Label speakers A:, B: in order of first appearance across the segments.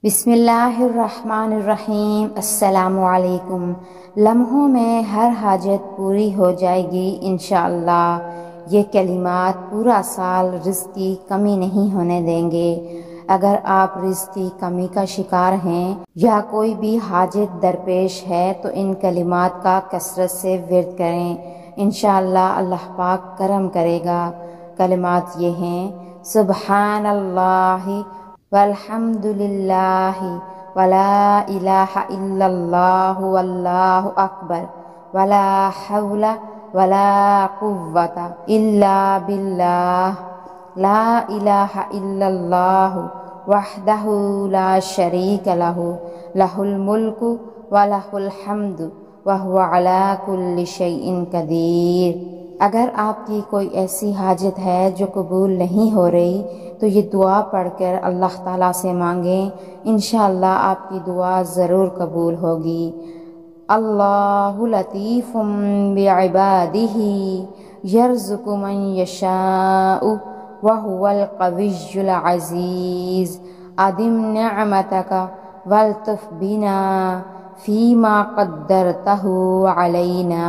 A: بسم اللہ الرحمن الرحیم۔ السلام علیکم۔ لمحوں میں ہر حاجت پوری ہو جائے گی انشاءاللہ۔ یہ کلمات پورا سال رزق کی کمی نہیں ہونے دیں گے۔ اگر آپ رزق کی کمی کا شکار ہیں یا کوئی بھی حاجت درپیش ہے تو ان کلمات کا کثرت سے ورد کریں، انشاءاللہ اللہ پاک کرم کرے گا۔ کلمات یہ ہیں: سبحان اللہ والحمد للہ ولا الہ الا اللہ واللہ اکبر ولا حول ولا قوۃ الا باللہ لا الہ الا اللہ وحدہ لا شریک لہ لہ الملک ولہ الحمد وہو علی کل شیء قدیر۔ اگر آپ کی کوئی ایسی حاجت ہے جو قبول نہیں ہو رہی تو یہ دعا پڑھ کر اللہ تعالیٰ سے مانگیں، انشاءاللہ آپ کی دعا ضرور قبول ہوگی۔ اللہ لطیف بعبادہ یرزق من یشاء وہو القوی العزیز۔ ادم نعمتک والطف بنا فیما قدرتہ علینا۔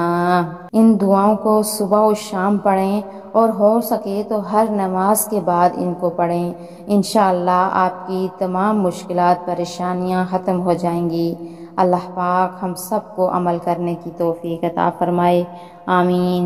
A: ان دعاؤں کو صبح و شام پڑھیں اور ہو سکے تو ہر نماز کے بعد ان کو پڑھیں، انشاءاللہ آپ کی تمام مشکلات پریشانیاں ختم ہو جائیں گی۔ اللہ پاک ہم سب کو عمل کرنے کی توفیق عطا فرمائے، آمین۔